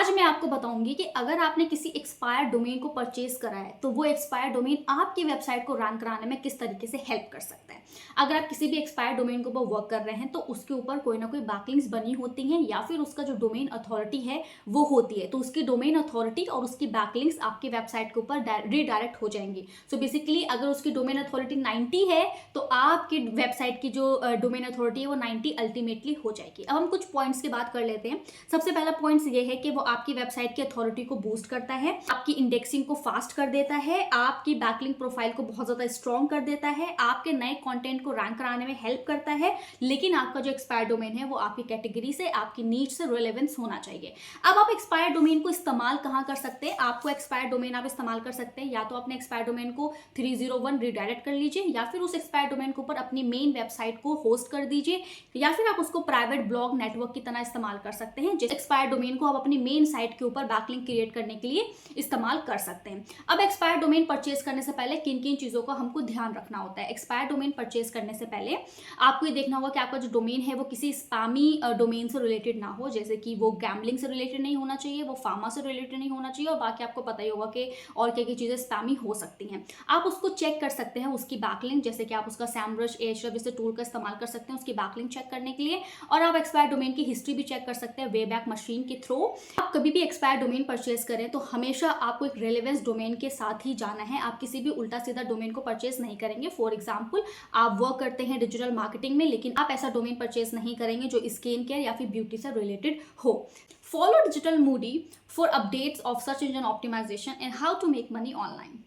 आज मैं आपको बताऊंगी कि अगर आपने किसी एक्सपायर्ड डोमेन को परचेज करा है तो वो एक्सपायर्ड डोमेन आपकी वेबसाइट को रैंक कराने में किस तरीके से हेल्प कर सकता है। अगर आप किसी भी एक्सपायर्ड डोमेन के ऊपर वर्क कर रहे हैं तो उसके ऊपर कोई ना कोई बैकलिंक्स बनी होती हैं या फिर उसका जो डोमेन अथॉरिटी है वो होती है, तो उसकी डोमेन अथॉरिटी और उसकी बैकलिंक्स आपकी वेबसाइट के ऊपर रीडायरेक्ट हो जाएंगी। सो बेसिकली अगर उसकी डोमेन अथॉरिटी 90 है तो आपकी वेबसाइट की जो डोमेन अथॉरिटी है वो 90 अल्टीमेटली हो जाएगी। अब हम कुछ पॉइंट्स की बात कर लेते हैं। सबसे पहला पॉइंट ये है कि वो आपकी वेबसाइट की अथॉरिटी को बूस्ट करता है, आपकी इंडेक्सिंग को फास्ट कर देता है, आपकी बैकलिंक प्रोफाइल को बहुत ज्यादा स्ट्रॉन्ग कर देता है, आपके नए कंटेंट को रैंक कराने में हेल्प करता है। लेकिन आपका जो एक्सपायर्ड डोमेन है वो आपकी कैटेगरी से, आपकी नीड से रिलेवेंस होना चाहिए। अब आप एक्सपायर्ड डोमेन को इस्तेमाल कहां कर सकते हैं? आपको एक्सपायर्ड डोमेन आप इस्तेमाल कर सकते हैं या तो अपने एक्सपायर्ड डोमेन को 301 रिडायरेक्ट कर लीजिए, या फिर उस एक्सपायर्ड डोमेन के ऊपर अपनी मेन वेबसाइट को होस्ट कर दीजिए, या फिर आप उसको प्राइवेट ब्लॉग नेटवर्क की तरह इस्तेमाल कर सकते हैं। जिस एक्सपायर्ड डोमेन को आप अपनी मेन साइट के ऊपर बैकलिंक क्रिएट करने के लिए इस्तेमाल कर सकते हैं। अब एक्सपायर्ड डोमेन परचेज करने से पहले किन किन चीजों का हमको ध्यान रखना होता है? एक्सपायर्ड डोमेन परचेज करने से पहले आपको ये देखना होगा कि आपका जो डोमेन है वो किसी स्पैमी डोमेन से रिलेटेड ना हो, जैसे कि वो गैम्बलिंग से रिलेटेड नहीं होना चाहिए, वो फार्मा से रिलेटेड नहीं होना चाहिए, और बाकी आपको पता ही होगा कि और क्या क्या चीजें स्पैमी हो सकती हैं। आप उसको चेक कर सकते हैं, उसकी बैकलिंक, जैसे कि आप उसका सैमरश एयरशॉप जैसे टूल का इस्तेमाल कर सकते हैं उसकी बैकलिंक चेक करने के लिए। और आप एक्सपायर्ड डोमेन की हिस्ट्री भी चेक कर सकते हैं वे बैक मशीन के थ्रू। आप कभी भी एक्सपायर्ड डोमेन परचेज करें तो हमेशा आपको एक रेलेवेंस डोमेन के साथ ही जाना है। आप किसी भी उल्टा सीधा डोमेन को परचेज नहीं करेंगे। फॉर एग्जाम्पल, आप वर्क करते हैं डिजिटल मार्केटिंग में, लेकिन आप ऐसा डोमेन परचेज नहीं करेंगे जो स्किन केयर या फिर ब्यूटी से रिलेटेड हो। फॉलो डिजिटल मूडी for updates of search engine optimisation and how to make money online.